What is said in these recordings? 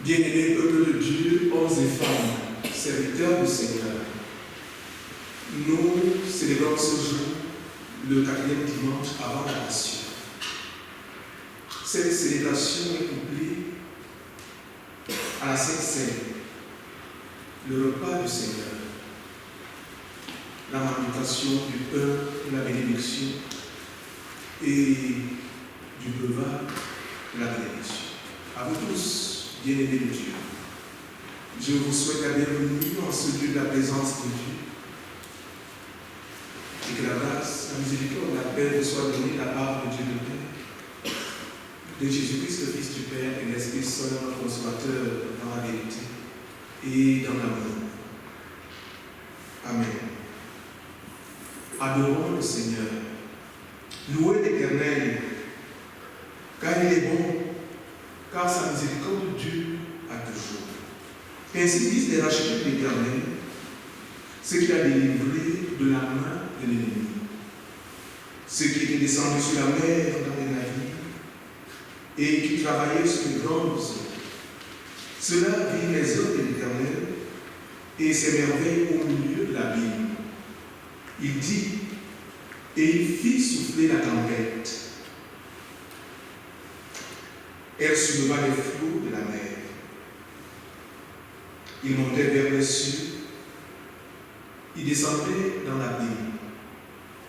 Bien-aimés peuple de Dieu, hommes et femmes, serviteurs du Seigneur, nous célébrons ce jour le 4e dimanche avant la Passion. Cette célébration est couplée à la Sainte Seine, le repas du Seigneur, la manutention du pain de la bénédiction et du breuvage de la bénédiction. À vous tous, bien-aimés de Dieu, je vous souhaite la bienvenue en ce lieu de la présence de Dieu et que la grâce, la miséricorde, la paix vous soit donnée de la part de Dieu le Père, de Jésus-Christ, le Fils du Père et l'Esprit Saint, notre consolateur dans la vérité et dans l'amour. Amen. Adorons le Seigneur. Louez l'Éternel, car il est bon, car sa miséricorde dure à toujours. Ainsi disent les rachetés de l'Éternel, ceux qui a délivré de la main de l'ennemi, ceux qui étaient descendus sur la mer dans les navires et qui travaillaient sur les grandes eaux. Ceux-là vivent les œuvres de l'Éternel et s'émerveillent au milieu de la Bible. Il dit, et il fit souffler la tempête. Elle souleva les flots de la mer. Il montait vers les cieux. Il descendait dans l'abîme.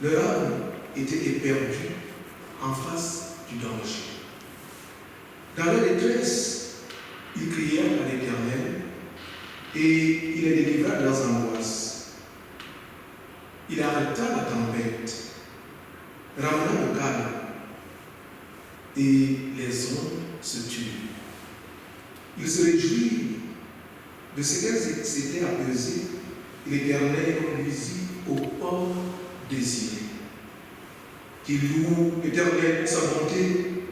Leur âme était éperdue en face du danger. Dans leur détresse, ils crièrent à l'Éternel et il les délivra de leurs angoisses. Il arrêta la tempête, ramena le calme et les ondes se turent. Il se réjouit de ce qu'elles s'étaient apaisées et l'Éternel conduisit au port désiré. Qu'il loue l'Éternel pour sa bonté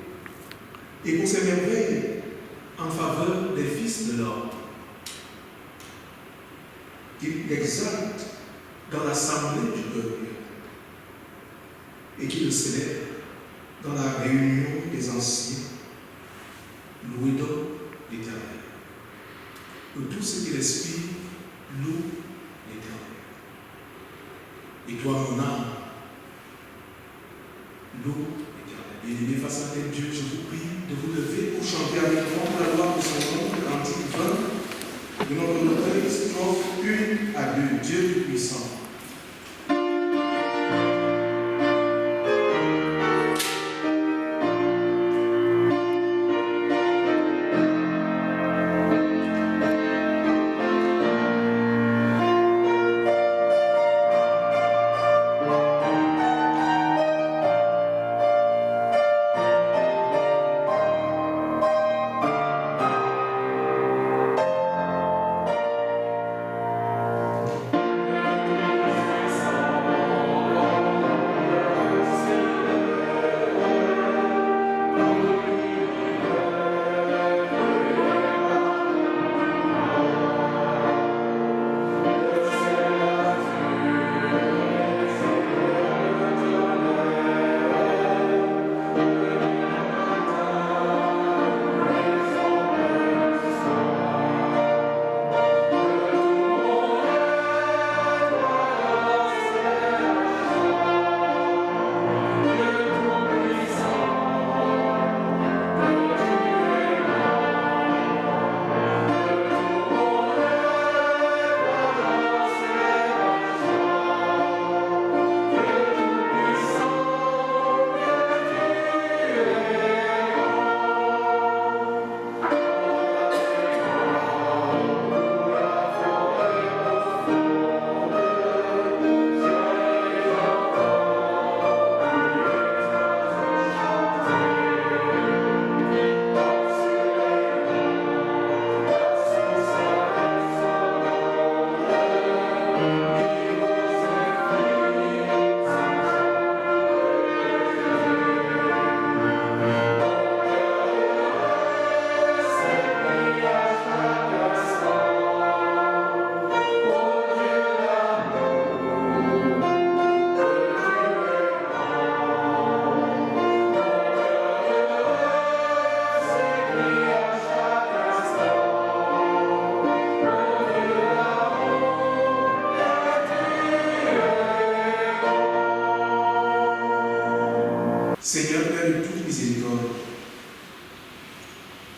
et pour ses merveilles en faveur des fils de l'homme. Qu'il l'exalte dans l'assemblée du peuple et qu'il le célèbre dans la réunion des anciens. Louez donc l'Éternel. Que tout ce qui respire loue l'Éternel. Et toi, mon âme, loue l'Éternel. Bien-aimés face à Dieu, je vous prie de vous lever pour chanter avec moi pour la gloire de son nom, le cantique 20 de notre recueil, strophe 1 à 2. Dieu Tout-Puissant.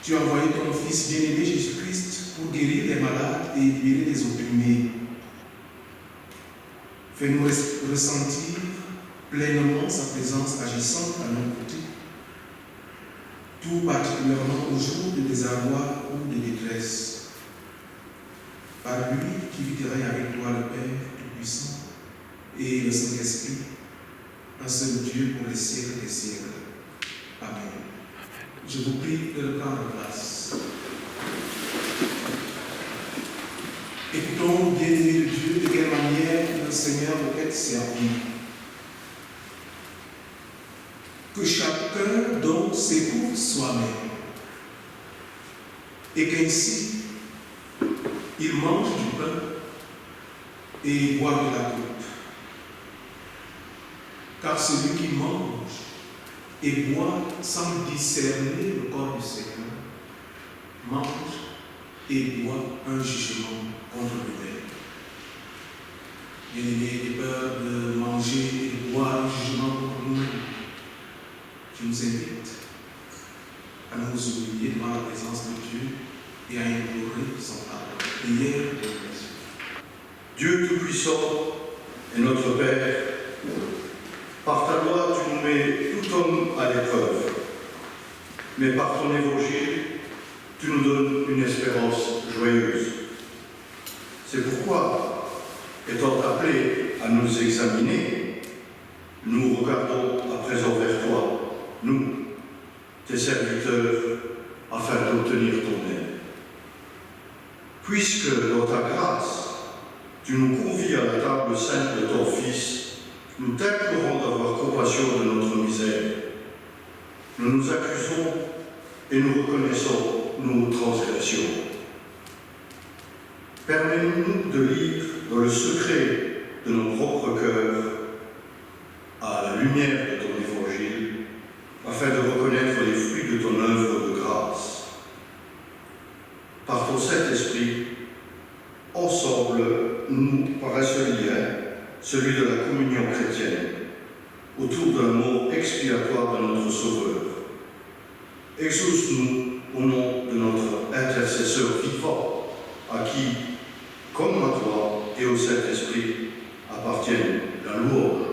Tu as envoyé ton Fils bien-aimé Jésus-Christ pour guérir les malades et libérer les opprimés. Fais-nous ressentir pleinement sa présence agissante à nos côtés, tout particulièrement au jour de désarroi ou de détresse. Par lui qui vit et règne avec toi, le Père Tout-Puissant, et le Saint-Esprit, un seul Dieu pour les siècles des siècles. Amen. Je vous prie de prendre place. Écoutons, bien-aimés de Dieu, de quelle manière le Seigneur veut être servi. Que chacun donc s'éprouve soi-même et qu'ainsi il mange du pain et boit de la coupe. Car celui qui mange et boit sans discerner le corps du Seigneur mange et boit un jugement contre lui-même. Bien-aimés, j'ai peur de manger et de boire un jugement contre nous-mêmes. Je nous invite à nous humilier devant la présence de Dieu et à implorer son pardon. Prière de Jésus. Dieu Tout-Puissant et notre Père, par ta loi, tu nous mets tout homme à l'épreuve. Mais par ton évangile, tu nous donnes une espérance joyeuse. C'est pourquoi, étant appelés à nous examiner, nous regardons à présent vers toi, nous, tes serviteurs, afin d'obtenir ton aide. Puisque, dans ta grâce, tu nous convies à la table sainte de ton Fils, nous t'implorons d'avoir compassion de notre misère. Nous nous accusons et nous reconnaissons nos transgressions. Permets-nous de lire dans le secret de nos propres cœurs, à la lumière de ton évangile, afin de reconnaître les fruits de ton œuvre de grâce. Par ton Saint-Esprit, ensemble, nous, par un seul lien, celui de la communion chrétienne, autour de la mort expiatoire de notre Sauveur. Exauce-nous au nom de notre intercesseur vivant, à qui, comme à toi et au Saint-Esprit, appartiennent la louange,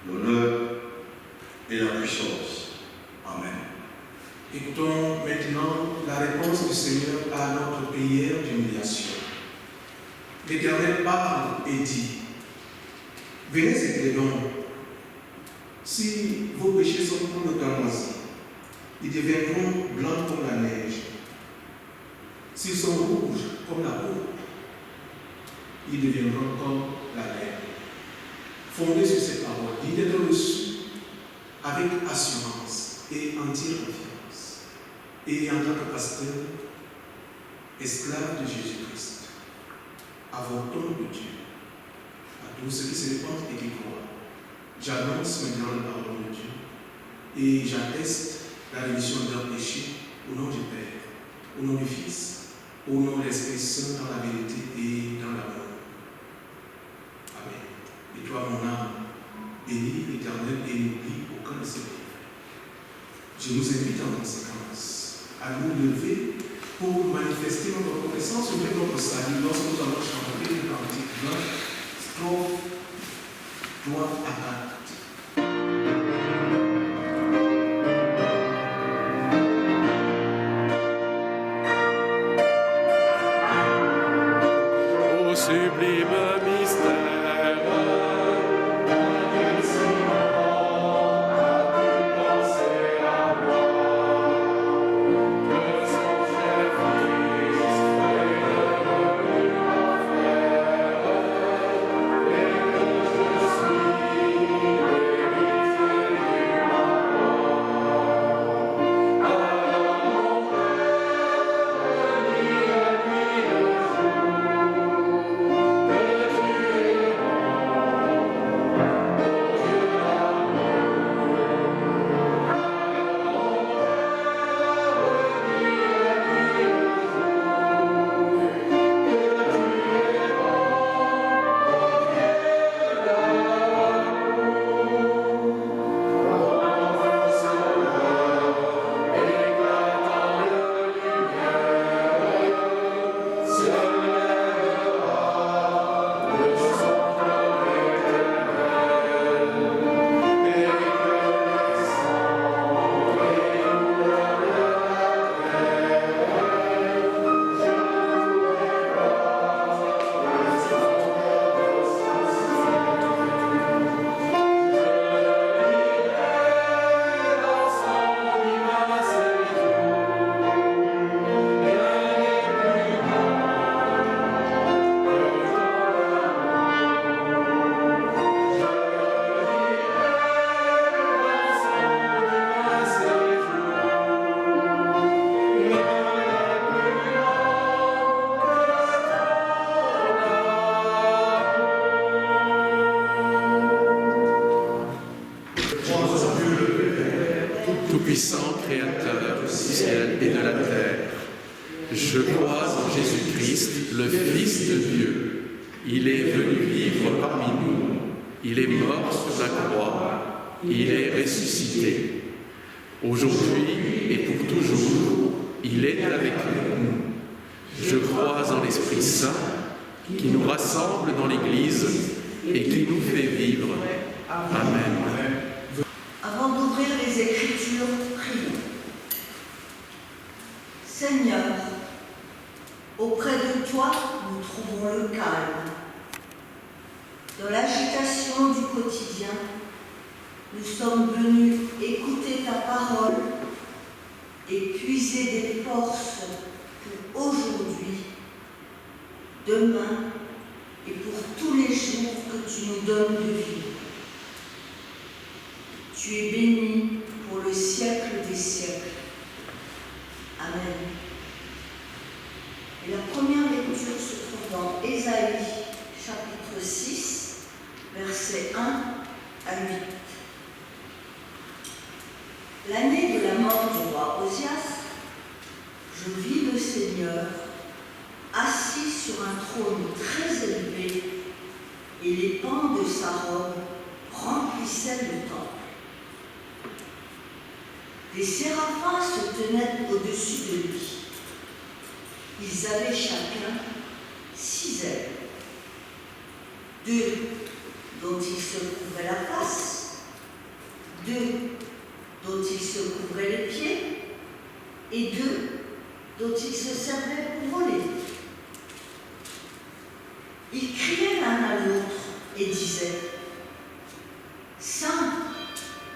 l'honneur et la puissance. Amen. Écoutons maintenant la réponse du Seigneur à notre prière d'humiliation. L'Éternel parle et dit: venez et donc. Si vos péchés sont comme le cramoisi, ils deviendront blancs comme la neige. S'ils sont rouges comme la peau, ils deviendront comme la laine. Fondez sur ces paroles, dites d'être reçus avec assurance et entière confiance. Et en tant que pasteur, esclave de Jésus-Christ, avorton de Dieu, à tous ceux qui se répandent et qui croient, j'annonce maintenant la parole de Dieu et j'atteste la rémission de leurs péchés au nom du Père, au nom du Fils, au nom de l'Esprit Saint, dans la vérité et dans l'amour. Amen. Et toi, mon âme, bénis l'Éternel et n'oublie aucun de ses livres. Je nous invite en conséquence à nous lever pour manifester notre reconnaissance au Dieu de notre salut lorsque nous allons chanter le cantique 20, strophe 3 à 4. Sublime mystère. Thank you. Je crois en Jésus-Christ, le Fils de Dieu. Il est venu vivre parmi nous. Il est mort sur la croix. Il est ressuscité. Aujourd'hui et pour toujours, il est avec nous. Je crois en l'Esprit Saint qui nous rassemble dans l'Église et qui nous fait vivre. Amen. Avant d'ouvrir les Écritures, prions. Seigneur, auprès de toi, nous trouvons le calme. Dans l'agitation du quotidien, nous sommes venus écouter ta parole et puiser des forces pour aujourd'hui, demain et pour tous les jours que tu nous donnes de vivre. Tu es béni pour le siècle des siècles. Amen. Et la première lecture se trouve dans Ésaïe, chapitre 6, versets 1 à 8. L'année de la mort du roi Osias, je vis le Seigneur assis sur un trône très élevé et les pans de sa robe remplissaient le temple. Des séraphins se tenaient au-dessus de lui. Ils avaient chacun 6 ailes. 2 dont ils se couvraient la face, 2 dont ils se couvraient les pieds, et 2 dont ils se servaient pour voler. Ils criaient l'un à l'autre et disaient « Saint,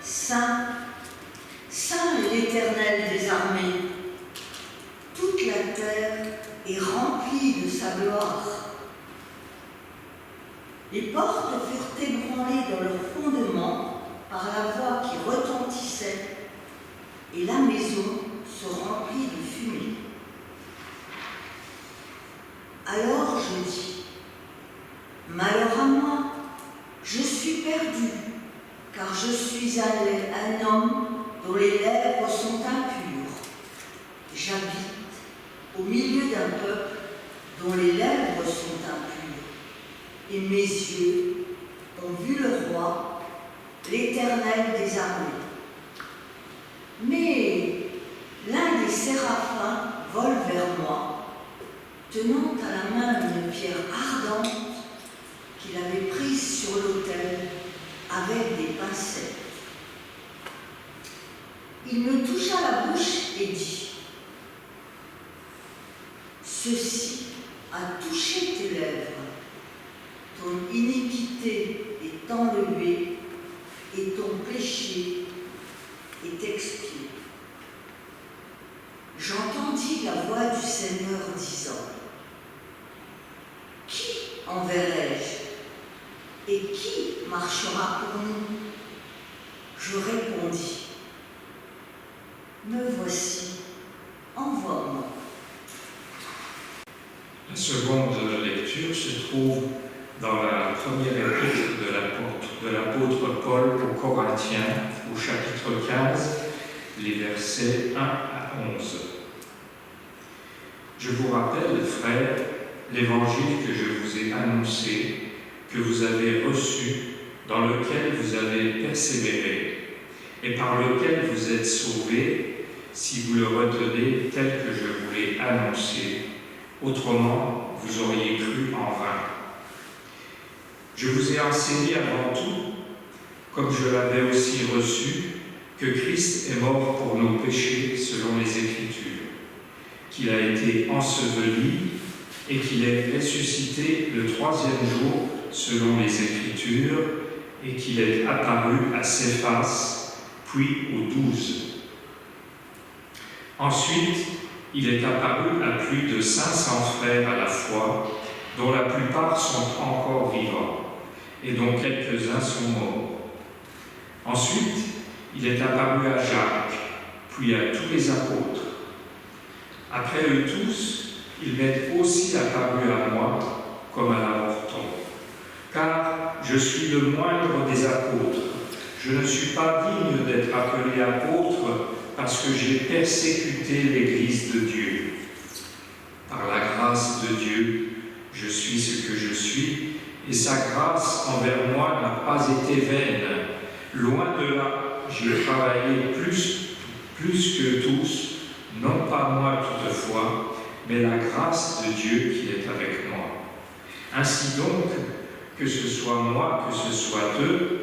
Saint, Saint est l'Éternel des armées. Toute la terre est remplie de sa gloire. » Les portes furent ébranlées dans leur fondement par la voix qui retentissait, et la maison se remplit de fumée. Alors je dis, malheur à moi, je suis perdu, car je suis un homme dont les lèvres sont impures. J'habite au milieu d'un peuple dont les lèvres sont impures, et mes yeux ont vu le roi, l'Éternel des armées. Mais l'un des séraphins vole vers moi, tenant à la main une pierre ardente qu'il avait prise sur l'autel avec des pincettes. Il me toucha la bouche et dit « Ceci a touché tes lèvres, ton iniquité est enlevée et ton péché est expié. » J'entendis la voix du Seigneur disant « Qui enverrai-je et qui marchera pour nous ?» Je répondis « Me voici, envoie-moi. » La seconde lecture se trouve dans la première épître de l'apôtre Paul aux Corinthiens, au chapitre 15, les versets 1 à 11. Je vous rappelle, frères, l'évangile que je vous ai annoncé, que vous avez reçu, dans lequel vous avez persévéré, et par lequel vous êtes sauvés, si vous le retenez tel que je vous l'ai annoncé. Autrement, vous auriez cru en vain. Je vous ai enseigné avant tout, comme je l'avais aussi reçu, que Christ est mort pour nos péchés selon les Écritures, qu'il a été enseveli et qu'il est ressuscité le 3e jour selon les Écritures et qu'il est apparu à Céphas, puis aux 12. Ensuite, il est apparu à plus de 500 frères à la fois, dont la plupart sont encore vivants, et dont quelques-uns sont morts. Ensuite, il est apparu à Jacques, puis à tous les apôtres. Après eux tous, il m'est aussi apparu à moi, comme à l'avorton. Car je suis le moindre des apôtres. Je ne suis pas digne d'être appelé apôtre parce que j'ai persécuté l'Église de Dieu. de Dieu, je suis ce que je suis, et sa grâce envers moi n'a pas été vaine. Loin de là, j'ai travaillé plus que tous, non pas moi toutefois, mais la grâce de Dieu qui est avec moi. Ainsi donc, que ce soit moi, que ce soit eux,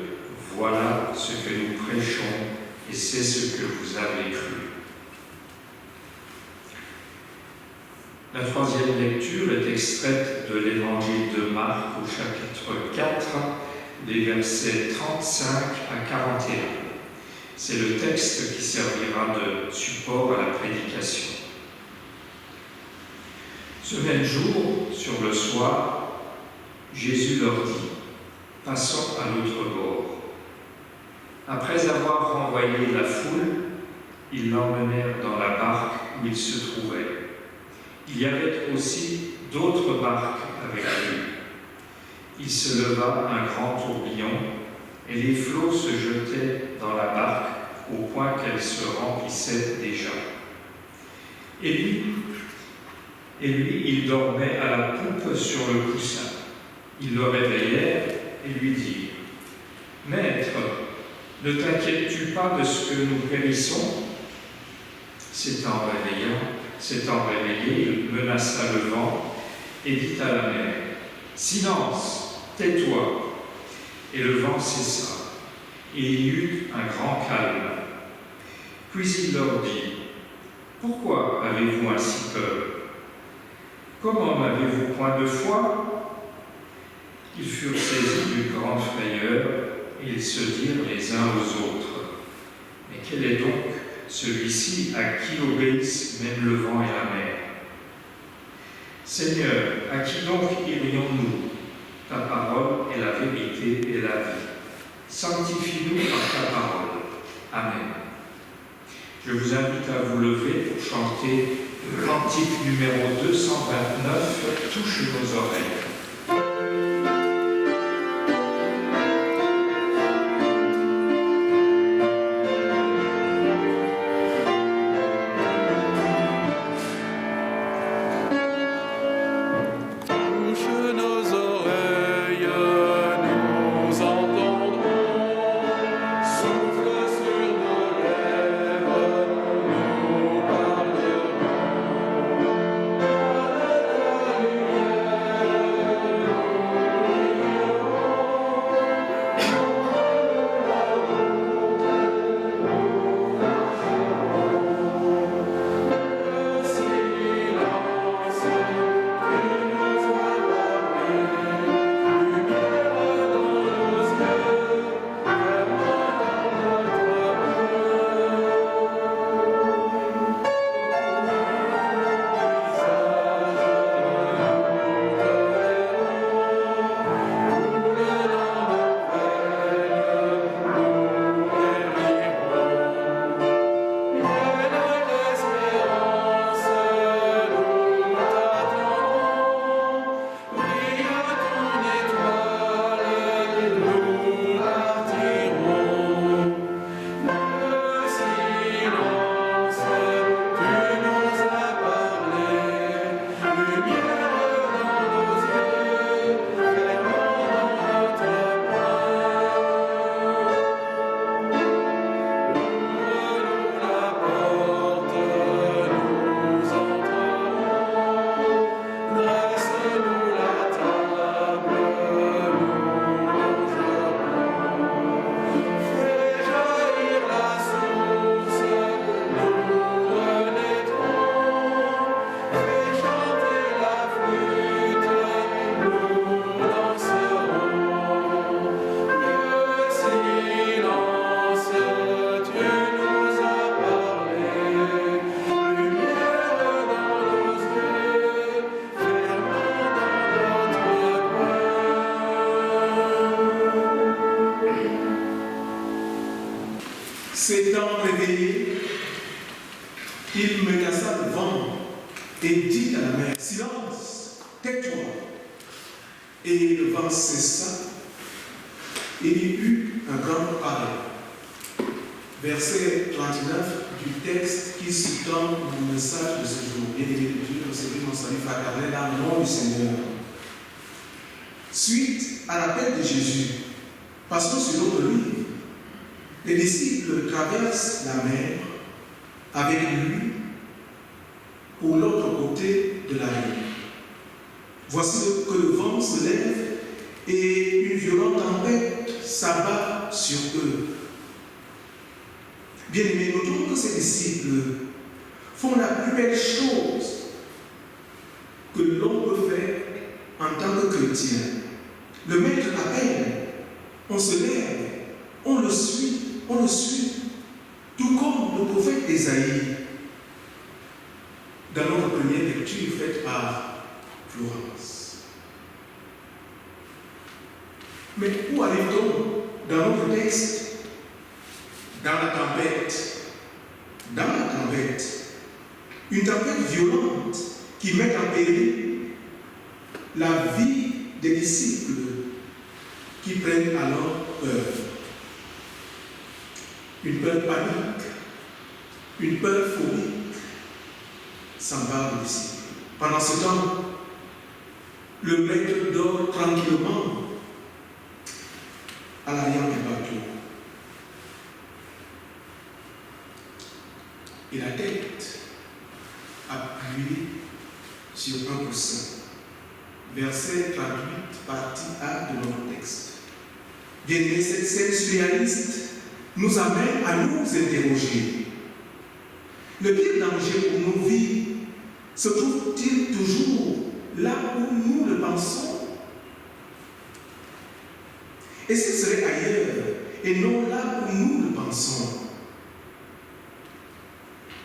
voilà ce que nous prêchons, et c'est ce que vous avez cru. La troisième lecture est extraite de l'Évangile de Marc au chapitre 4, les versets 35 à 41. C'est le texte qui servira de support à la prédication. Ce même jour, sur le soir, Jésus leur dit « Passons à l'autre bord ». Après avoir renvoyé la foule, ils l'emmenèrent dans la barque où il se trouvait. Il y avait aussi d'autres barques avec lui. Il se leva un grand tourbillon, et les flots se jetaient dans la barque au point qu'elle se remplissait déjà. Et lui, il dormait à la poupe sur le coussin. Ils le réveillèrent et lui dirent « Maître, ne t'inquiètes-tu pas de ce que nous périssons ?» S'étant réveillé, il menaça le vent et dit à la mer « Silence, tais-toi !» Et le vent cessa, et il y eut un grand calme. Puis il leur dit « Pourquoi avez-vous ainsi peur? Comment n'avez-vous point de foi ?» Ils furent saisis d'une grande frayeur, et ils se dirent les uns aux autres « Mais quel est donc celui-ci à qui obéissent même le vent et la mer? Seigneur, à qui donc irions-nous? Ta parole est la vérité et la vie. Sanctifie-nous par ta parole. Amen. Je vous invite à vous lever pour chanter le cantique numéro 229, Touche nos oreilles. S'étant réveillé, il menaça le vent et dit à la mer, « Silence, tais-toi !» Et le vent cessa, et il y eut un grand calme. Verset 39 du texte qui sous-tend le message de ce jour. Bien-aimés, Dieu, recevoir mon salut fraternel dans le nom du Seigneur. Suite à l'appel de Jésus, passons sur notre livre. Les disciples traversent la mer avec lui pour l'autre côté de la mer. Voici que le vent se lève et une violente tempête s'abat sur eux. Bien-aimés, notons que ces disciples font la plus belle chose que l'on peut faire en tant que chrétien. Le maître appelle, on se lève, on le suit, tout comme le prophète Ésaïe, dans notre première lecture faite par Florence. Mais où arrive-t-on dans notre texte? Dans la tempête. Dans la tempête. Une tempête violente qui met en péril la vie des disciples qui prennent alors peur. Une peur panique, une peur phobique s'embarque des disciples. Pendant ce temps, le maître dort tranquillement à l'arrière du bateau. Et la tête appuyée sur un coussin. Verset 38, partie A de notre texte. Bien-aimés, cette scène surréaliste nous amène à nous interroger. Le pire danger pour nos vies se trouve-t-il toujours là où nous le pensons? Et ce serait ailleurs et non là où nous le pensons?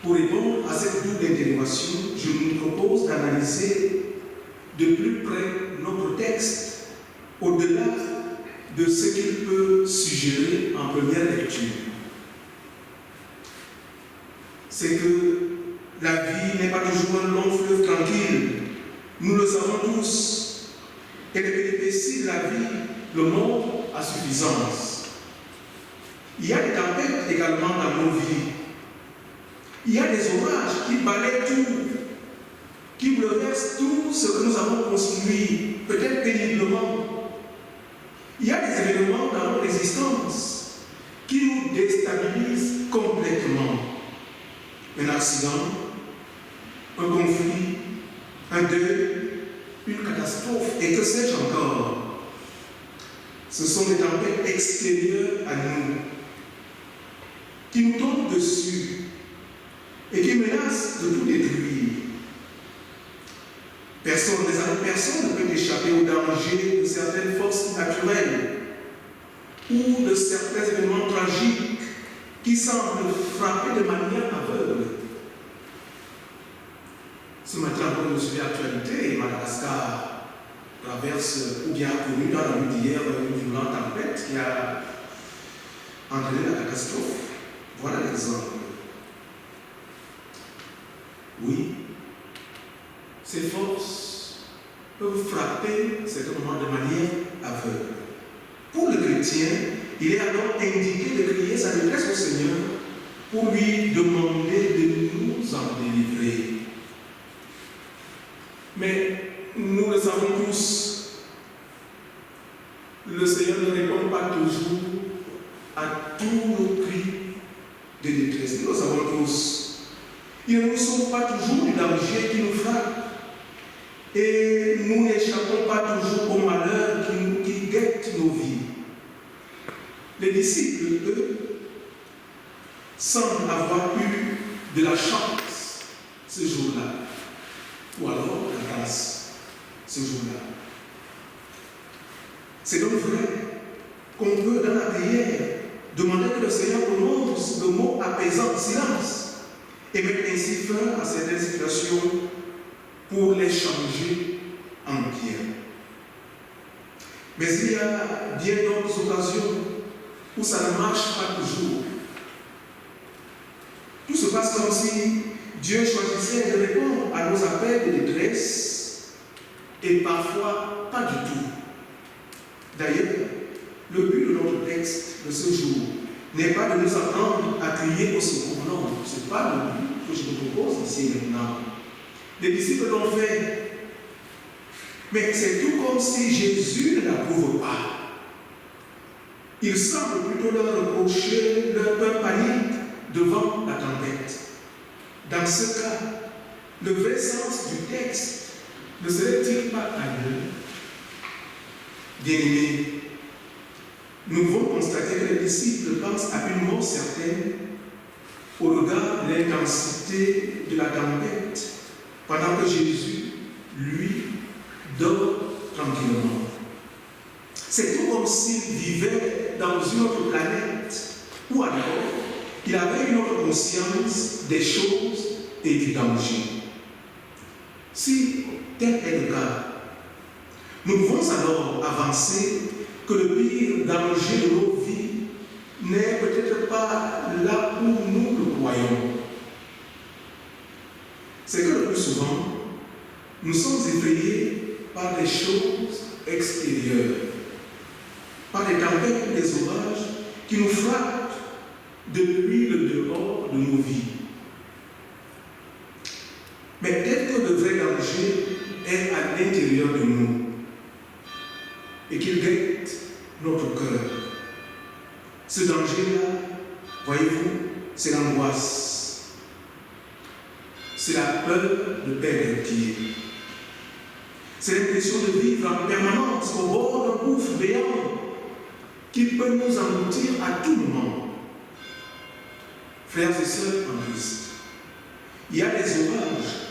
Pour répondre à cette double interrogation, je nous propose d'analyser de plus près notre texte, au-delà de ce qu'il peut suggérer en première lecture. C'est que la vie n'est pas toujours un long fleuve tranquille. Nous le savons tous. Et les péripéties de la vie le montrent à suffisance. Il y a des tempêtes également dans nos vies. Il y a des orages qui balayent tout, qui bouleversent tout ce que nous avons construit, peut-être péniblement. Il y a des événements dans notre existence qui nous déstabilisent complètement. Un accident, un conflit, un deuil, une catastrophe, et que sais-je encore. Ce sont des tempêtes extérieures à nous, qui nous tombent dessus et qui menacent de tout détruire. Personne ne peut échapper au danger de certaines forces naturelles ou de certains événements tragiques qui semblent frapper de manière aveugle. Ce matin, comme je suis l'actualité, Madagascar traverse ou bien a connu dans la nuit d'hier une violente tempête qui a entraîné la catastrophe. Voilà l'exemple. Oui, ces forces peuvent frapper certains moments de manière aveugle. Pour le chrétien, il est alors indiqué de crier sa détresse au Seigneur pour lui demander de nous en délivrer. Mais nous le savons tous, le Seigneur ne répond pas toujours à tous nos cris de détresse. Nous le savons tous. Il ne nous sauve pas toujours du danger qui nous frappe. Et nous n'échappons pas toujours au malheur qui guette nos vies. Les disciples, eux, semblent avoir eu de la chance ce jour-là. Ou alors la grâce ce jour-là. C'est donc vrai qu'on peut, dans la prière, demander que le Seigneur prononce le mot apaisant, silence, et mettre ainsi fin à certaines situations pour les changer en bien. Mais il y a bien d'autres occasions où ça ne marche pas toujours. Tout se passe comme si Dieu choisissait de répondre à nos appels de détresse et parfois pas du tout. D'ailleurs, le but de notre texte de ce jour n'est pas de nous apprendre à crier au secours. Non, ce n'est pas le but que je vous propose ici maintenant. Les disciples l'ont fait. Mais c'est tout comme si Jésus ne l'approuve pas. Il semble plutôt leur reprocher leur peur panique devant la tempête. Dans ce cas, le vrai sens du texte ne serait-il pas ailleurs? Bien-aimés, nous pouvons constater que les disciples pensent à une mort certaine au regard de l'intensité de la tempête, pendant que Jésus, lui, dort tranquillement. C'est tout comme s'il vivait dans une autre planète, ou alors il avait une autre conscience des choses et du danger. Si tel est le cas, nous pouvons alors avancer que le pire danger de nos vies n'est peut-être pas là où nous le croyons. C'est que le plus souvent, nous sommes effrayés par des choses extérieures, par des tempêtes ou des orages qui nous frappent depuis le dehors de nos vies. Mais peut-être que le vrai danger est à l'intérieur de nous et qu'il guette notre cœur. Ce danger-là, voyez-vous, c'est l'angoisse. C'est la peur de perdre pied. C'est l'impression de vivre en permanence au bord d'un gouffre béant qui peut nous engloutir à tout moment. Frères et sœurs en Christ, il y a des orages,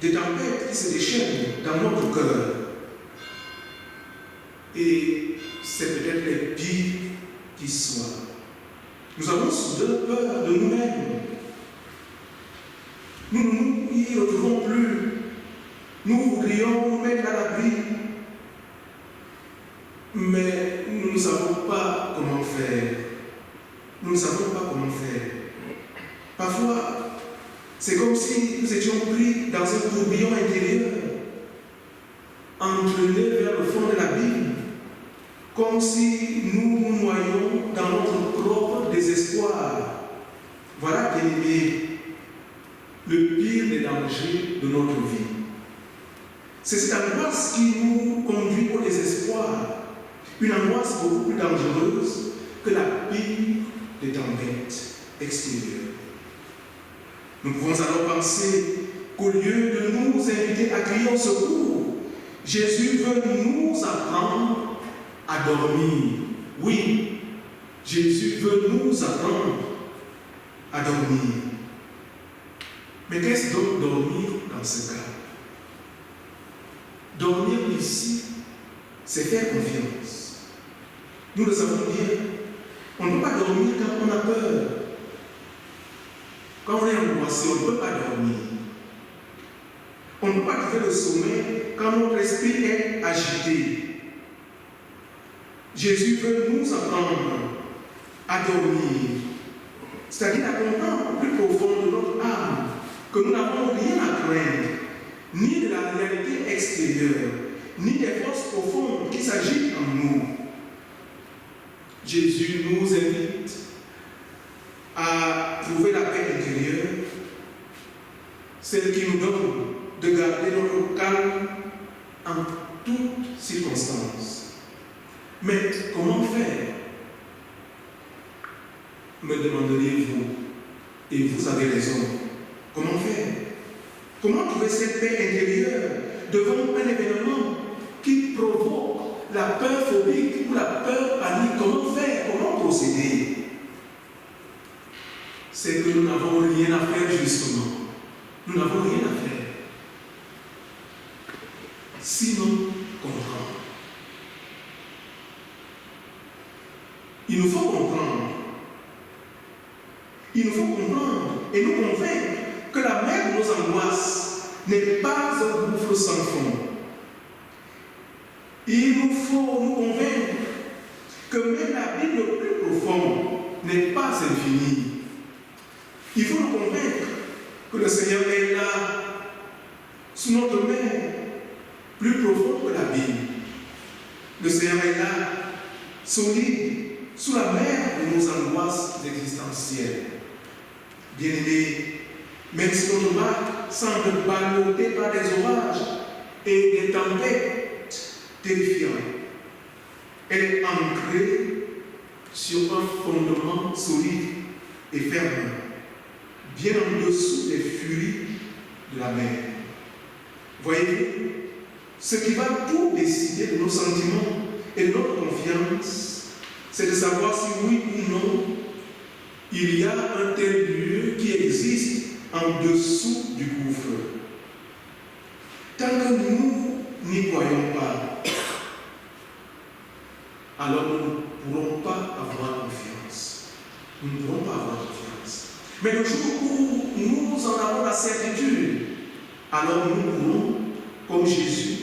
des tempêtes qui se déchaînent dans notre cœur. Et c'est peut-être les pires qui soient. Nous avons soudain peur de nous-mêmes. Nous ne nous y retrouvons plus. Nous voudrions nous mettre à l'abri. Mais nous ne savons pas comment faire. Nous ne savons pas comment faire. Parfois, c'est comme si nous étions pris dans un tourbillon intérieur, entraînés vers le fond de l'abîme, comme si nous nous noyions dans notre propre désespoir. Voilà, bien-aimés, le pire des dangers de notre vie. C'est cette angoisse qui nous conduit au désespoir, une angoisse beaucoup plus dangereuse que la pire des tempêtes extérieures. Nous pouvons alors penser qu'au lieu de nous inviter à crier au secours, Jésus veut nous apprendre à dormir. Oui, Jésus veut nous apprendre à dormir. Mais qu'est-ce donc dormir dans ce cas? Dormir ici, c'est faire confiance. Nous le savons bien. On ne peut pas dormir quand on a peur. Quand on est angoissé, on ne peut pas dormir. On ne peut pas trouver le sommeil quand notre esprit est agité. Jésus veut nous apprendre à dormir, c'est-à-dire à comprendre au plus profond de notre âme que nous n'avons rien à craindre, ni de la réalité extérieure, ni des forces profondes qui s'agitent en nous. Jésus nous invite à trouver la paix intérieure, celle qui nous donne de garder notre calme en toutes circonstances. Mais comment faire? Me demanderiez-vous, et vous avez raison. Comment faire? Comment trouver cette paix intérieure devant un événement qui provoque la peur phobique ou la peur panique? Comment faire? Comment procéder? C'est que nous n'avons rien à faire justement. Nous n'avons rien à faire. Sinon, comprendre. Il nous faut comprendre. Il nous faut comprendre et nous convaincre que la mer de nos angoisses n'est pas un gouffre sans fond. Il nous faut nous convaincre que même l'abîme le plus profond n'est pas infini. Il faut nous convaincre que le Seigneur est là, sous notre main, plus profond que l'abîme. Le Seigneur est là, solide, sous la mer de nos angoisses existentielles. Bien-aimés, même si notre barque semble ballottée par des orages et des tempêtes terrifiantes. Elle est ancrée sur un fondement solide et ferme, bien en dessous des furies de la mer. Voyez-vous, ce qui va tout décider de nos sentiments et de notre confiance, c'est de savoir si oui ou non il y a un tel lieu qui existe en dessous du gouffre. Tant que nous n'y croyons pas, alors nous ne pourrons pas avoir confiance. Nous ne pourrons pas avoir confiance. Mais le jour où nous en avons la certitude, alors nous pourrons, comme Jésus,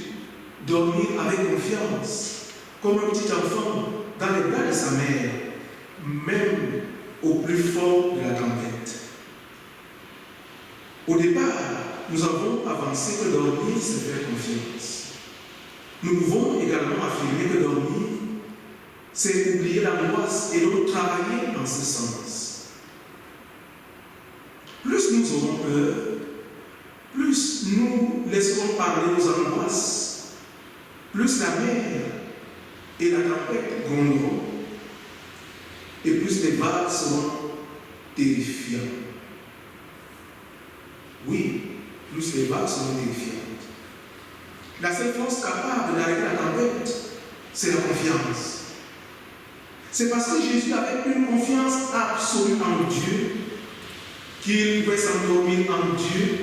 dormir avec confiance, comme un petit enfant dans les bras de sa mère, même au plus fort de la tempête. Au départ, nous avons avancé que dormir, c'est faire confiance. Nous pouvons également affirmer que dormir, c'est oublier l'angoisse et donc travailler en ce sens. Plus nous aurons peur, plus nous laisserons parler nos angoisses, plus la mer et la tempête gronderont, et plus les vagues seront terrifiantes. Oui, plus les vagues seront terrifiantes. La seule force capable d'arrêter la tempête, c'est la confiance. C'est parce que Jésus avait une confiance absolue en Dieu qu'il pouvait s'endormir en Dieu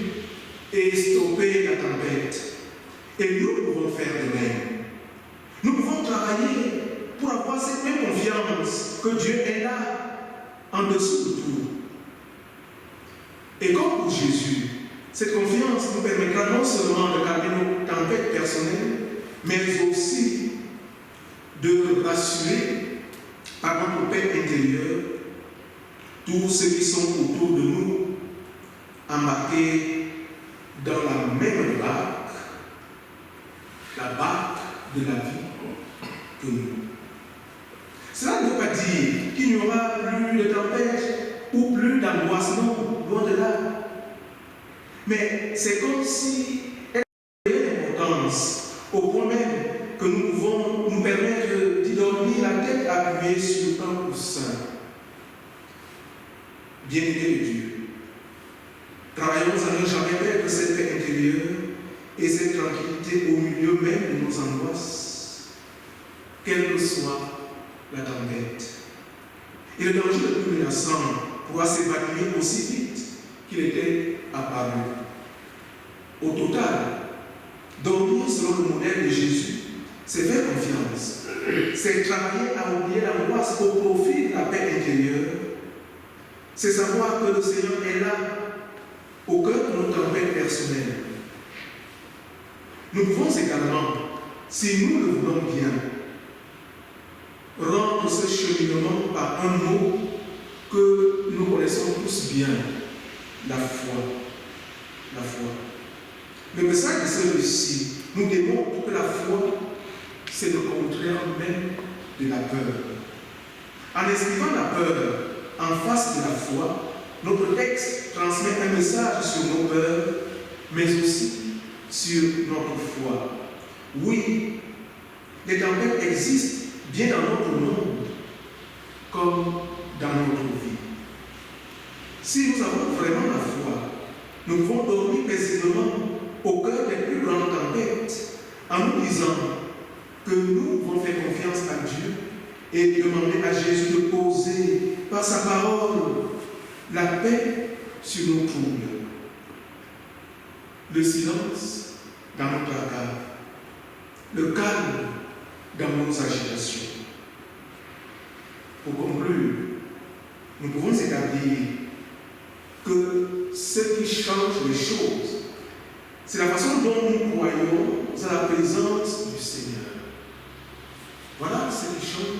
et stopper la tempête. Et nous pouvons faire de même. Nous pouvons travailler pour avoir cette même confiance que Dieu est là, en dessous de tout. Et comme pour Jésus, cette confiance nous permettra non seulement de calmer nos tempêtes personnelles, mais aussi de rassurer par notre paix intérieure tous ceux qui sont autour de nous, embarqués dans la même barque, la barque de la vie que nous. Cela ne veut pas dire qu'il n'y aura plus de tempête ou plus d'angoisse, non, loin de là. Mais c'est comme si elle avait une importance au point même que nous pouvons nous permettre d'y dormir la tête appuyée sur un coussin. Bien-aimés de Dieu, travaillons à ne jamais perdre cette paix intérieure et cette tranquillité au milieu même de nos angoisses, quelle que soit la tempête. Et le danger le plus menaçant pourra s'évanouir aussi vite qu'il était apparu. Au total, dormir selon le modèle de Jésus, c'est faire confiance, c'est travailler à oublier l'angoisse au profit de la paix intérieure, c'est savoir que le Seigneur est là, au cœur de nos tempêtes personnelles. Nous pouvons également, si nous le voulons bien, rendre ce cheminement par un mot que nous connaissons tous bien, la foi. La foi. Le message de ce récit nous démontre que la foi, c'est le contraire même de la peur. En inscrivant la peur en face de la foi, notre texte transmet un message sur nos peurs, mais aussi sur notre foi. Oui, les tempêtes existent bien dans notre monde, comme dans notre vie. Si nous avons vraiment la foi, nous pouvons dormir paisiblement au cœur des plus grandes tempêtes, en nous disant que nous pouvons faire confiance à Dieu et demander à Jésus de poser par sa parole la paix sur nos troubles. Le silence dans notre tracas, le calme dans nos agitations. Pour conclure, nous pouvons établir que ce qui change les choses, c'est la façon dont nous croyons à la présence du Seigneur. Voilà ce qui change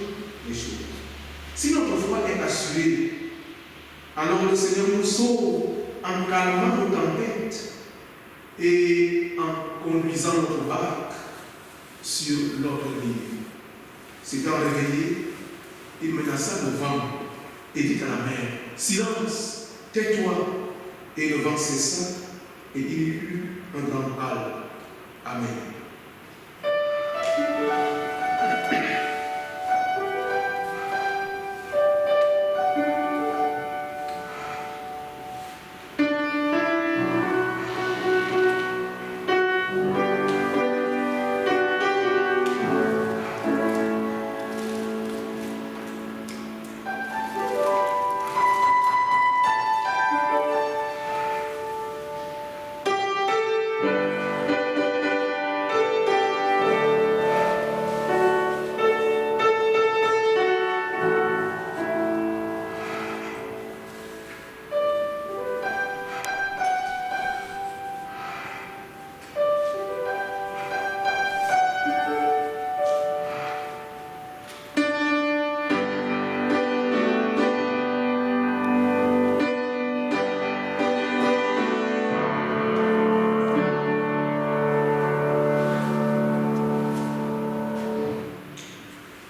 les choses. Si notre foi est assurée, alors le Seigneur nous sauve en calmant nos tempêtes et en conduisant notre barque sur notre rive. S'étant réveillé, il menaça le vent et dit à la mer, « Silence, tais-toi !» Et le vent cessa et il y eut un grand calme. Amen.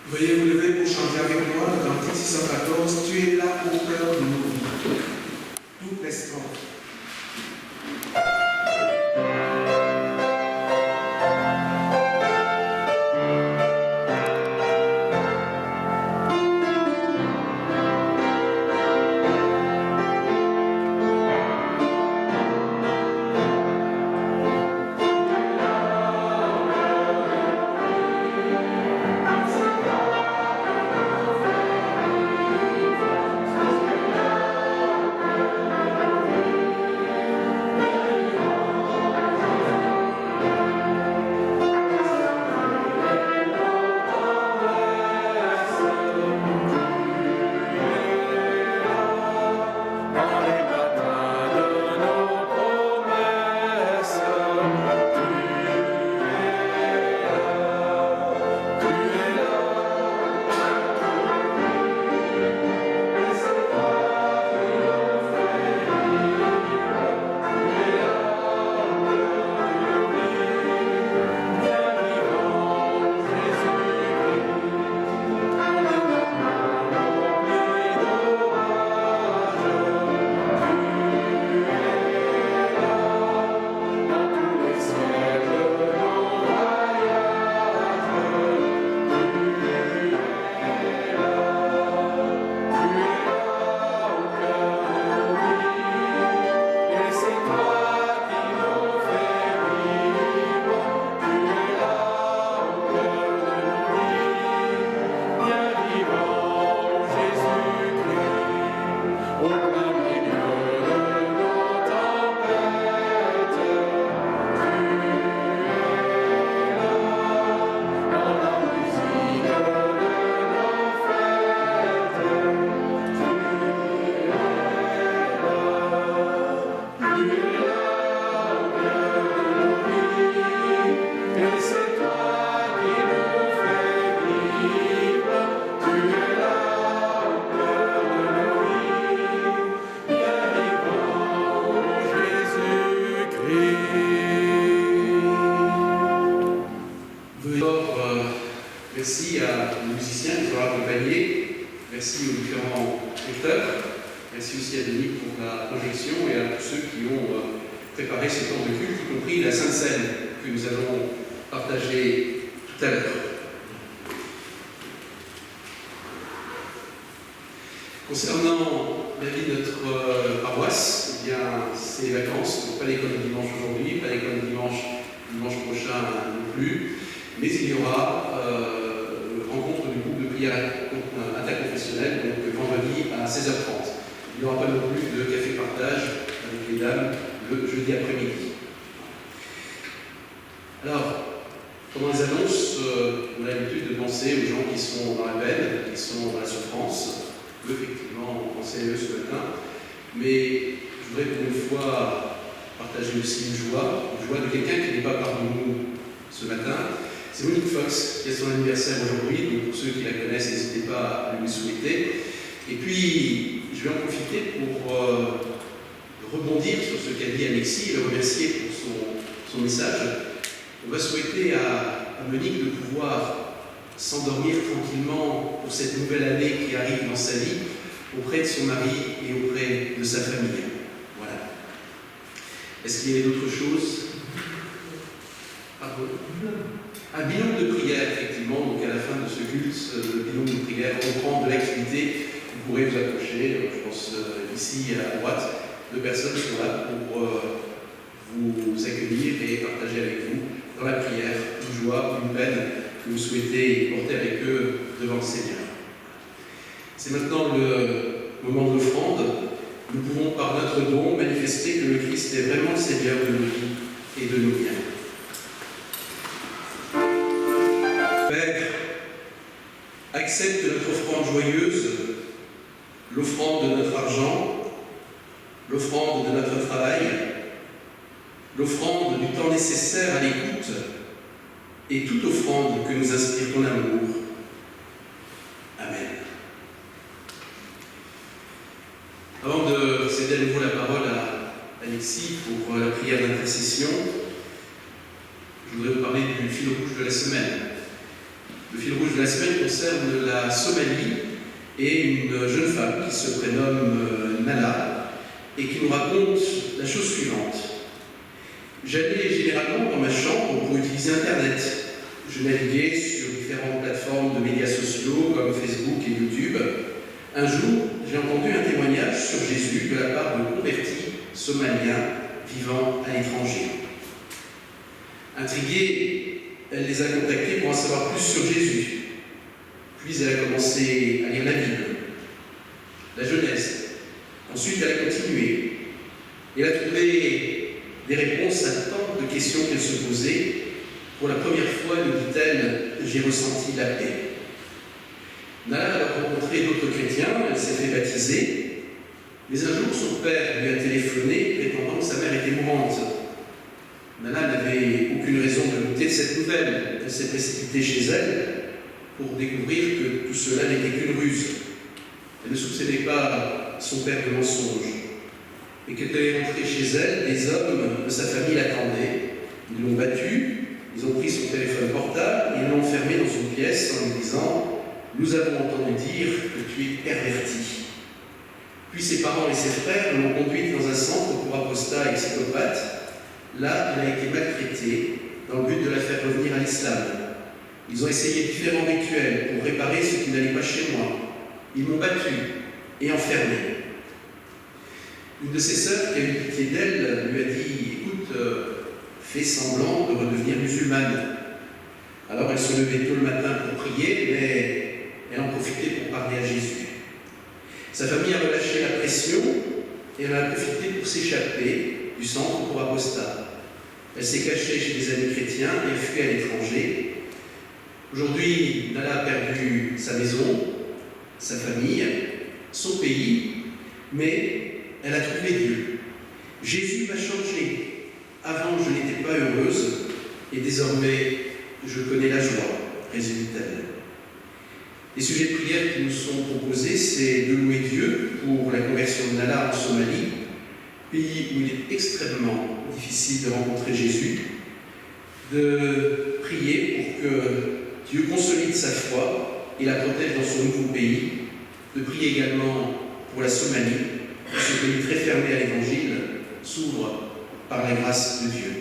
Veuillez vous lever pour chanter avec moi le cantique 614. Tu es là au cœur de nos vies. Tout l'instant. Merci aux musiciens qui nous ont accompagnés, merci aux différents lecteurs, merci aussi à Denis pour la projection et à tous ceux qui ont préparé ce temps de culte, y compris la Sainte Seine que nous allons partager tout à l'heure. Concernant la vie de notre paroisse, eh bien, c'est les vacances, donc pas l'école de dimanche aujourd'hui, pas l'école de dimanche prochain non plus, mais il y aura rencontre du groupe de prière interconfessionnel, donc vendredi à 16h30. Il n'y aura pas non plus de café partage avec les dames le jeudi après-midi. Alors, pendant les annonces, on a l'habitude de penser aux gens qui sont dans la peine, qui sont dans la souffrance. Effectivement, on pensait à eux ce matin, mais je voudrais pour une fois partager aussi une joie de quelqu'un qui n'est pas parmi nous ce matin. C'est Monique Fox qui a son anniversaire aujourd'hui, donc pour ceux qui la connaissent, n'hésitez pas à lui souhaiter. Et puis, je vais en profiter pour rebondir sur ce qu'a dit Alexis et le remercier pour son message. On va souhaiter à Monique de pouvoir s'endormir tranquillement pour cette nouvelle année qui arrive dans sa vie, auprès de son mari et auprès de sa famille. Voilà. Est-ce qu'il y a d'autres choses? Pardon? Un bilan de prière, effectivement. Donc à la fin de ce culte, le bilan de prière reprend de l'activité. Vous pourrez vous approcher, je pense ici à droite, deux personnes sont là pour vous accueillir et partager avec vous dans la prière une joie, une peine que vous souhaitez porter avec eux devant le Seigneur. C'est maintenant le moment de l'offrande. Nous pouvons par notre don manifester que le Christ est vraiment le Seigneur de nos vies et de nos biens. Père, accepte notre offrande joyeuse, l'offrande de notre argent, l'offrande de notre travail, l'offrande du temps nécessaire à l'écoute et toute offrande que nous inspire ton amour. Amen. Avant de céder à nouveau la parole à Alexis pour la prière d'intercession, je voudrais vous parler du fil rouge de la semaine. Le fil rouge de la semaine concerne la Somalie et une jeune femme qui se prénomme Nala et qui nous raconte la chose suivante. J'allais généralement dans ma chambre pour utiliser Internet. Je naviguais sur différentes plateformes de médias sociaux comme Facebook et YouTube. Un jour, j'ai entendu un témoignage sur Jésus de la part de convertis somaliens vivant à l'étranger. Intriguée, elle les a contactés pour en savoir plus sur Jésus. Puis elle a commencé à lire la Bible, la Genèse. Ensuite, elle a continué. Et elle a trouvé des réponses à tant de questions qu'elle se posait. Pour la première fois, nous dit-elle, j'ai ressenti la paix. Nala a rencontré d'autres chrétiens, elle s'est fait baptiser. Mais un jour, son père lui a téléphoné, prétendant que sa mère était mourante. Nala n'avait aucune raison de douter de cette nouvelle. Elle s'est précipitée chez elle pour découvrir que tout cela n'était qu'une ruse. Elle ne soupçonnait pas son père de mensonge. Et quand elle est rentrée chez elle, des hommes de sa famille l'attendaient. Ils l'ont battue, ils ont pris son téléphone portable et ils l'ont enfermée dans une pièce en lui disant « Nous avons entendu dire que tu es perverti ». Puis ses parents et ses frères l'ont conduite dans un centre pour apostats et psychopathes. Là, elle a été maltraitée dans le but de la faire revenir à l'islam. Ils ont essayé différents rituels pour réparer ce qui n'allait pas chez moi. Ils m'ont battu et enfermé. Une de ses sœurs, qui a eu pitié d'elle, lui a dit « Écoute, fais semblant de redevenir musulmane ». Alors elle se levait tôt le matin pour prier, mais elle en profitait pour parler à Jésus. Sa famille a relâché la pression et elle en a profité pour s'échapper du centre pour apostats. Elle s'est cachée chez des amis chrétiens et a fui à l'étranger. Aujourd'hui, Nala a perdu sa maison, sa famille, son pays, mais elle a trouvé Dieu. Jésus m'a changé. Avant, je n'étais pas heureuse et désormais, je connais la joie, résume-t-elle. Les sujets de prière qui nous sont proposés, c'est de louer Dieu pour la conversion de Nala en Somalie, pays où il est extrêmement difficile de rencontrer Jésus, de prier pour que Dieu consolide sa foi et la protège dans son nouveau pays, de prier également pour la Somalie, pour ce pays très fermé à l'Évangile s'ouvre par la grâce de Dieu.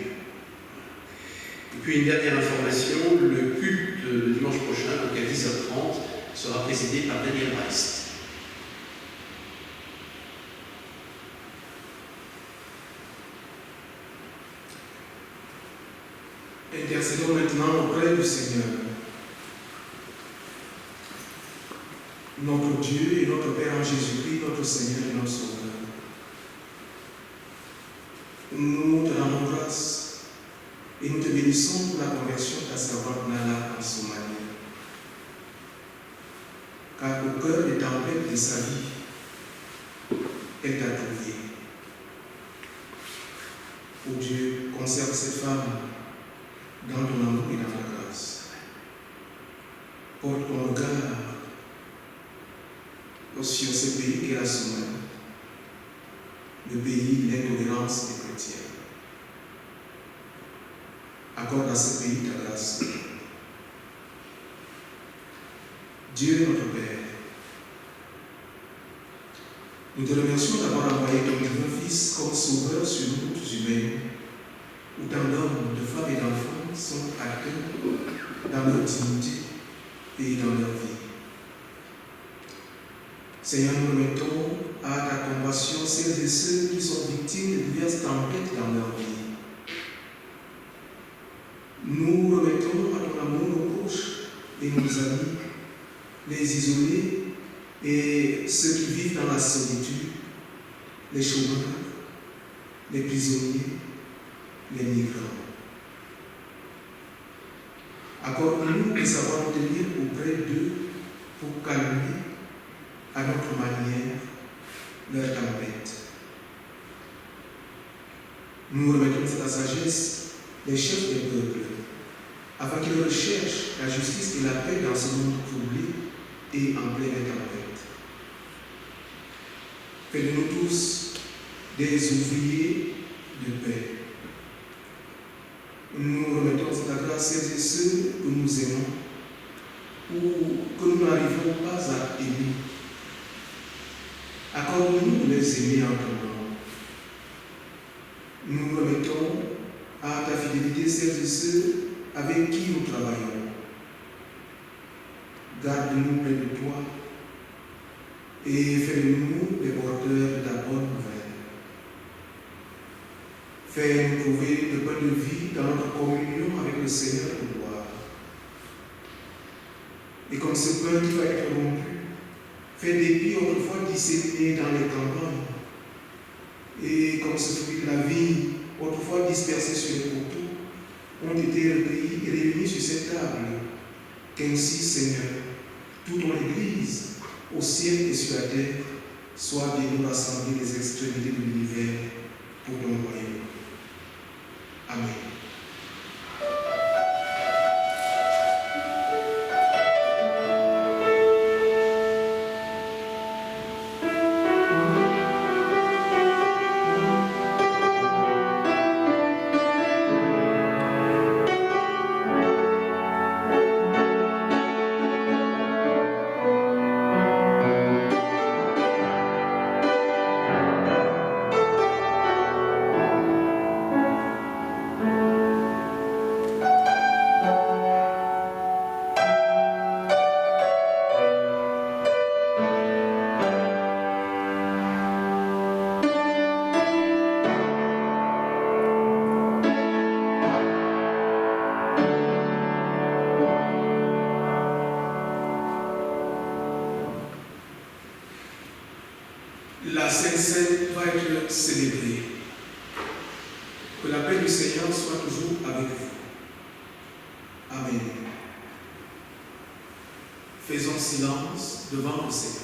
Et puis une dernière information, le culte de dimanche prochain, donc à 10h30, sera présidé par Daniel Reist. Intercédons maintenant auprès du Seigneur. Notre Dieu et notre Père en Jésus-Christ, notre Seigneur et notre Sauveur. Nous te rendons grâce et nous te bénissons pour la conversion de ta servante Nala en Somalie. Car au cœur des tempêtes de sa vie, elle t'a trouvé. Ô Dieu, conserve cette femme dans ton amour et dans ta grâce. Porte ton regard sur ce pays qu'est la Somalie, le pays de l'intolérance des chrétiens. Accorde à ce pays ta grâce. Dieu notre Père, nous te remercions d'avoir envoyé ton divin Fils comme sauveur sur nous tous humaines, où tant d'hommes, de femmes et d'enfants sont atteints dans leur dignité et dans leur vie. Seigneur, nous remettons à ta compassion celles et ceux qui sont victimes de diverses tempêtes dans leur vie. Nous remettons à ton amour nos proches et nos amis, les isolés et ceux qui vivent dans la solitude, les chômeurs, les prisonniers, les migrants. Accorde-nous de savoir nous tenir auprès d'eux pour calmer à notre manière leur tempête. Nous remettons à ta sagesse les chefs des peuples, afin qu'ils recherchent la justice et la paix dans ce monde troublé et en pleine tempête. Fais de nous tous des ouvriers de paix. Nous remettons à ta grâce celles et ceux que nous aimons ou que nous n'arrivons pas à aimer. Accorde-nous de les aimer en ton nom. Nous remettons à ta fidélité celles et ceux avec qui nous travaillons. Garde-nous près de toi et fais-nous les porteurs de ta bonne nouvelle. Fais-nous trouver le pain de vie dans notre communion avec le Seigneur de gloire. Et comme ce pain qui va être rompu, fais des pieds autrefois disséminés dans les campagnes, et comme ce fruit de la vie autrefois dispersé sur les poteaux, ont été recueillis et réunis sur cette table. Qu'ainsi, Seigneur, toute ton Église, au ciel et sur la terre, soit bien rassemblée des extrémités de l'univers pour ton royaume. Amen. La Sainte Seine va être célébrée. Que la paix du Seigneur soit toujours avec vous. Amen. Faisons silence devant le Seigneur.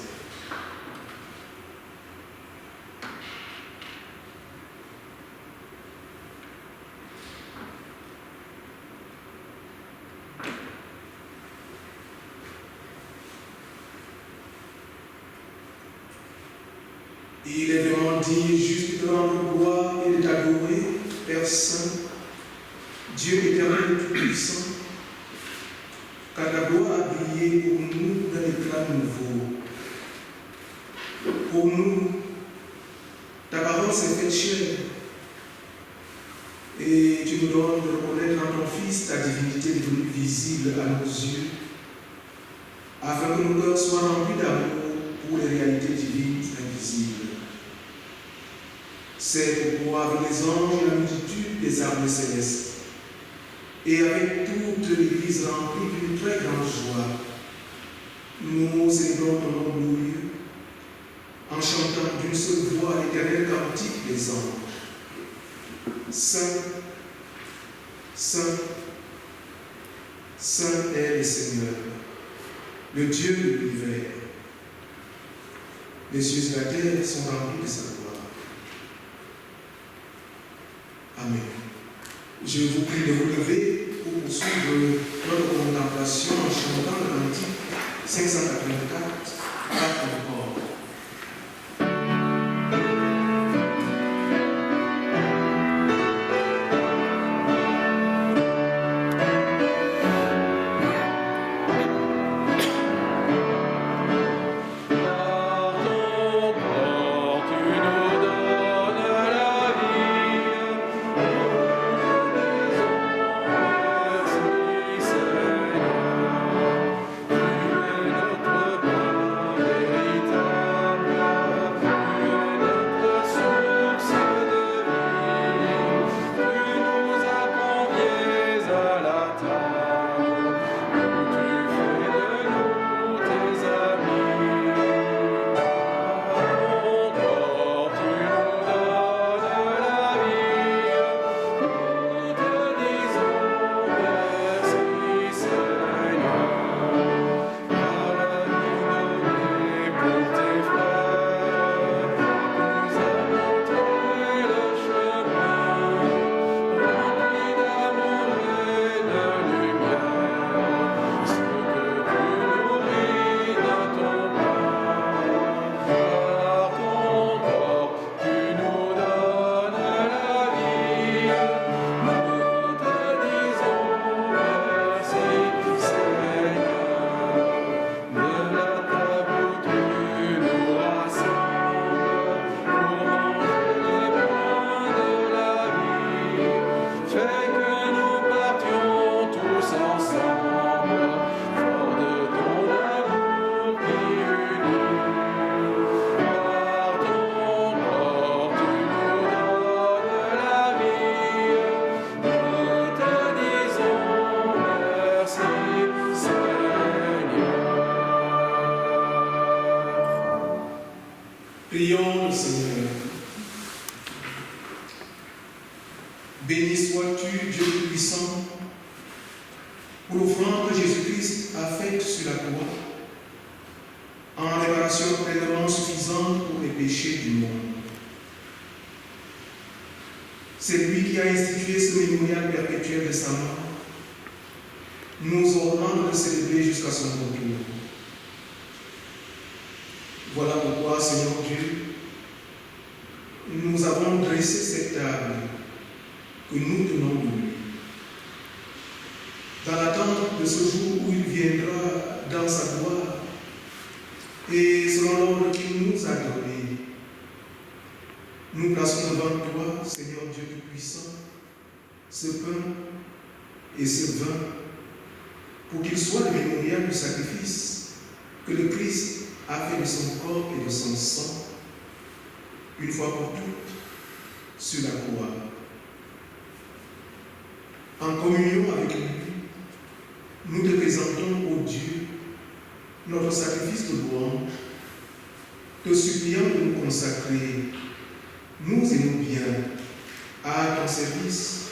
Il est vraiment dit, juste de rendre gloire et de t'adorer, Père Saint, Dieu éternel et tout-puissant, car ta gloire a brillé pour nous d'un éclat nouveau. Pour nous, ta parole s'est faite chair, et tu nous donnes de reconnaître en ton Fils ta divinité devenue visible à nos yeux, afin que nos cœurs soient remplis d'amour pour les réalités divines invisibles. C'est pourquoi, avec les anges et la multitude des armées célestes, et avec toute l'Église remplie d'une très grande joie, nous célébrons ton nom glorieux, en chantant d'une seule voix l'éternel cantique des anges. Saint, Saint, Saint est le Seigneur, le Dieu de l'univers. Les cieux et la terre sont remplis de sa gloire. Amen. Je vous prie de vous lever pour poursuivre notre contemplation en chantant le cantique 584 par le corps. Tu nous donnes la vie. pour l'offrande que Jésus-Christ a faite sur la croix, en réparation pleinement suffisante pour les péchés du monde. C'est lui qui a institué ce mémorial perpétuel de sa mort, nous ordonnant de le célébrer jusqu'à son retour. Voilà pourquoi, Seigneur Dieu, nous avons dressé cette table que nous tenons de lui, dans l'attente de ce jour où il viendra dans sa gloire et selon l'ordre qu'il nous a donné. Nous plaçons devant toi, Seigneur Dieu Tout-Puissant, ce pain et ce vin, pour qu'il soit le mémorial du sacrifice que le Christ a fait de son corps et de son sang, une fois pour toutes, sur la croix. En communion avec lui, nous te présentons, ô Dieu, notre sacrifice de louange, te suppliant de nous consacrer, nous et nos biens, à ton service,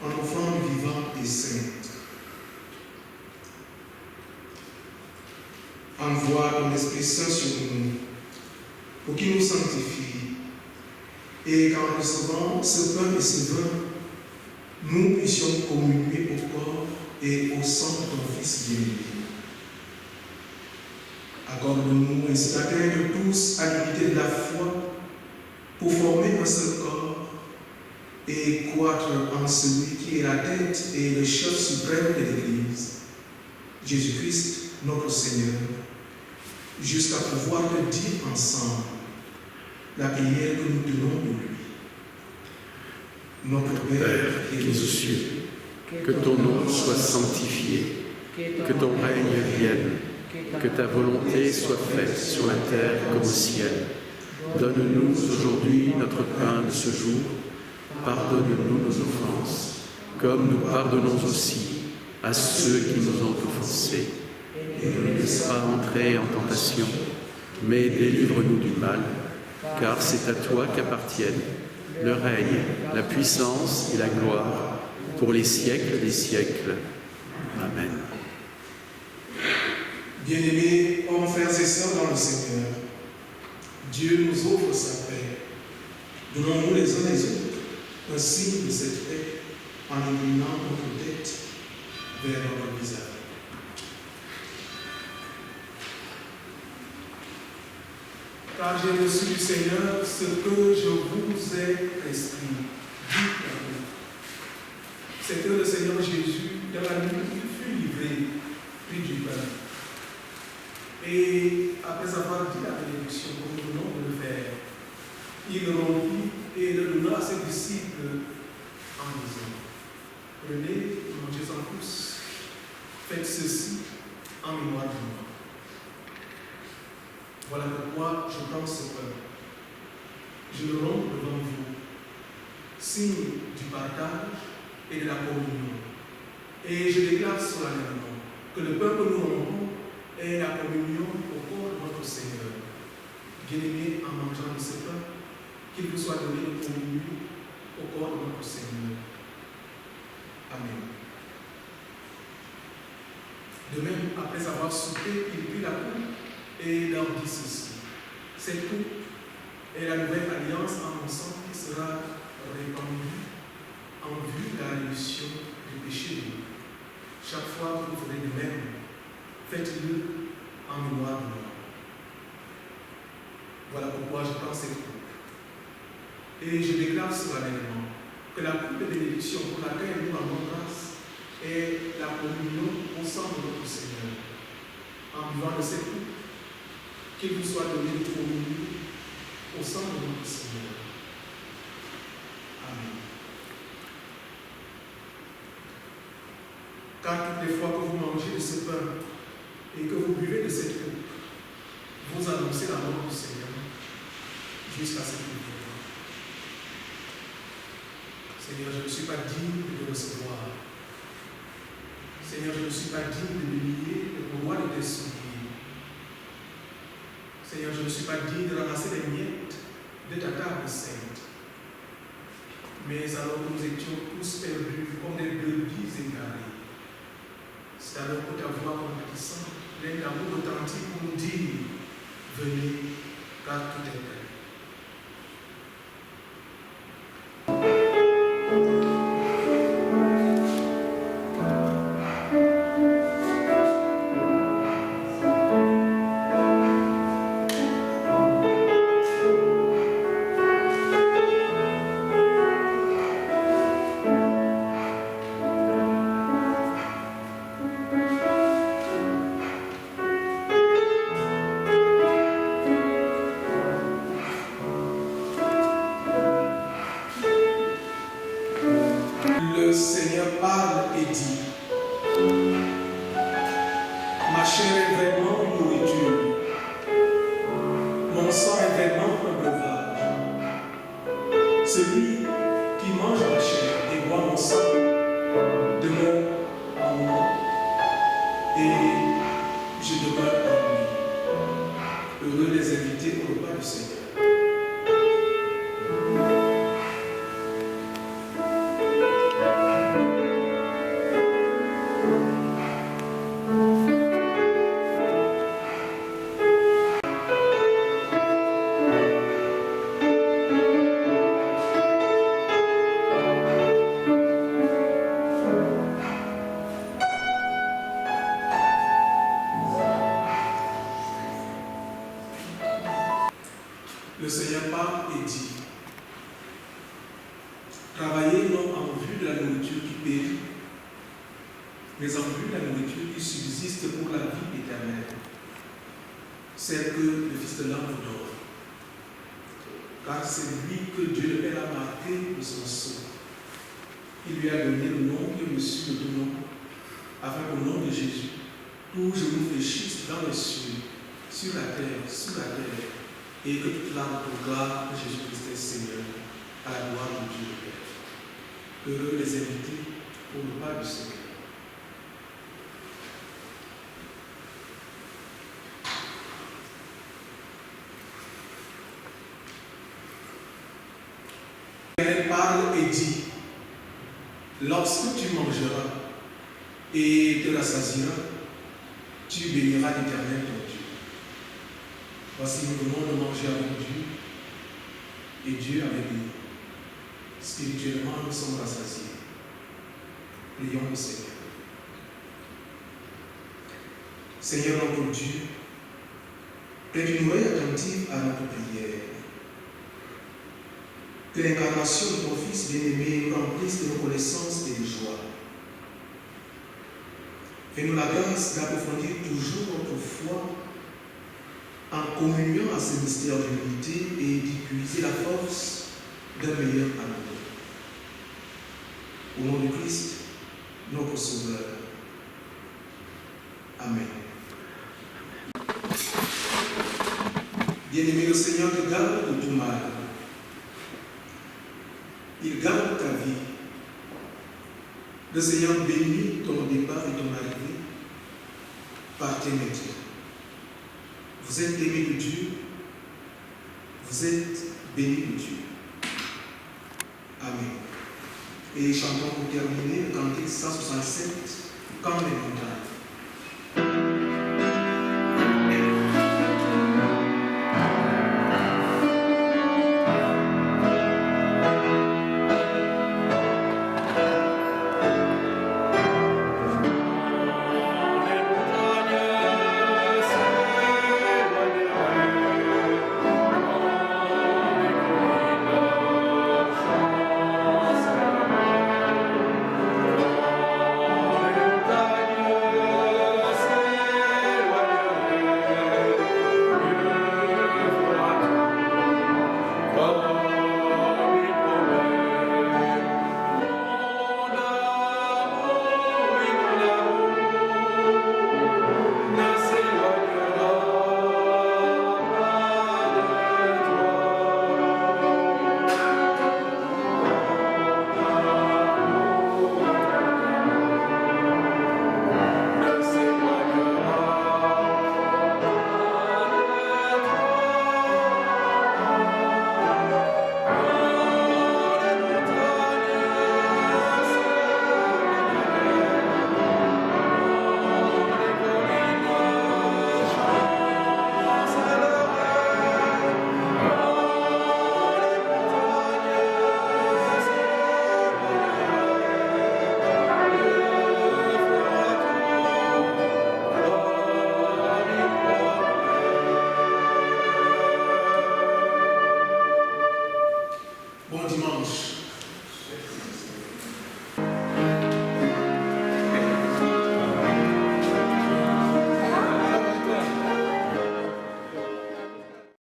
en offrande vivante et sainte. Envoie ton Esprit Saint sur nous, pour qu'il nous sanctifie, et qu'en recevant ce pain et ce vin, nous puissions communier au corps et au sang de ton Fils bien-aimé. Accorde-nous ainsi d'atteindre tous à l'unité de la foi pour former un seul corps et croître en celui qui est la tête et le chef suprême de l'Église, Jésus-Christ, notre Seigneur, jusqu'à pouvoir te dire ensemble la prière que nous tenons de lui. Notre Père qui es aux cieux, que ton nom soit sanctifié, que ton règne vienne, que ta volonté soit faite sur la terre comme au ciel. Donne-nous aujourd'hui notre pain de ce jour. Pardonne-nous nos offenses, comme nous pardonnons aussi à ceux qui nous ont offensés. Et ne nous laisse pas entrer en tentation, mais délivre-nous du mal, car c'est à toi qu'appartiennent le règne, la puissance et la gloire, pour les siècles des siècles. Amen. Bien-aimés, hommes, frères et sœurs dans le Seigneur, Dieu nous offre sa paix. Donnons-nous les uns les autres un signe de cette paix en inclinant notre tête vers notre visage. Car j'ai reçu du Seigneur ce que je vous ai prescrit. Dites-le. C'est que le Seigneur Jésus, dans la nuit où il fut livré, prit du pain. Et après avoir dit la bénédiction, comme nous venons de le faire, il le rompit et le donna à ses disciples en disant: Prenez, mangez-en tous, faites ceci en mémoire de moi. Voilà pourquoi je prends ce pain. Je le romps devant vous, signe du partage et de la communion. Et je déclare solennellement que le pain que nous rompons est la communion au corps de notre Seigneur. Bien-aimés, en mangeant de ce pain, qu'il vous soit donné de communion au corps de notre Seigneur. Amen. De même, après avoir soupé, il prit la coupe et leur dit ceci: cette coupe est la nouvelle alliance en mon sang qui sera répandue en vue de la rémission du péché de nous. Chaque fois que vous ferez de même, faites-le en mémoire de moi. Voilà pourquoi je prends cette coupe. Et je déclare solennellement que la coupe de bénédiction pour laquelle nous rendons grâce est la communion au sang de notre Seigneur. En buvant de cette coupe, qu'il vous soit donné de communier au sang de notre Seigneur. Amen. Car toutes les fois que vous mangez de ce pain et que vous buvez de cette coupe, vous annoncez la mort du Seigneur jusqu'à ce qu'il vienne. Seigneur, je ne suis pas digne de te recevoir. Seigneur, je ne suis pas digne de m'humilier le roi de tes souliers. Seigneur, je ne suis pas digne de ramasser les miettes de ta table sainte. Mais alors que nous étions tous perdus comme des brebis égarées, C'est alors pour ta voix compatissante, plein d'amour authentique pour nous dire, venez, car tout est prêt. Le Seigneur parle et dit, ma chair est vraiment une nourriture, mon sang est vraiment un breuvage. Celui qui mange ma chair et boit mon sang demeure en moi et je demeure en lui. Heureux les invités au repas du Seigneur. Le Seigneur parle et dit, travaillez non en vue de la nourriture qui périt, mais en vue de la nourriture qui subsiste pour la vie éternelle, celle que le Fils de l'homme vous donne. Car c'est lui que Dieu le Père a marqué de son sceau. Il lui a donné le nom qui est au-dessus de tout nom, afin qu'au nom de Jésus, tout genou fléchisse dans les cieux, sur la terre, sous la terre, et que toute l'âme proclame que Jésus-Christ est Seigneur, à la gloire de Dieu le Père. Heureux les invités au repas du Seigneur. Elle parle et dit, lorsque tu mangeras et te rassasieras, tu béniras l'Éternel ton Dieu. Voici, nous venons de manger avec Dieu et Dieu avec nous. Spirituellement, nous sommes rassasiés. Prions le Seigneur. Seigneur notre Dieu, que tu nous oreille attentive à notre prière. Que l'incarnation de ton Fils bien-aimé nous remplisse de reconnaissance et de joie. Fais-nous la grâce d'approfondir toujours notre foi en communion à ce mystère de l'unité et d'y puiser la force d'un meilleur amour. Au nom de Christ, notre Sauveur. Amen. Bien-aimé, le Seigneur te garde de tout mal. Il garde ta vie. Le Seigneur bénit ton départ et ton arrivée. Partez maintenant. Vous êtes aimés de Dieu. Vous êtes bénis de Dieu. Amen. Et chantons pour terminer le cantique 160.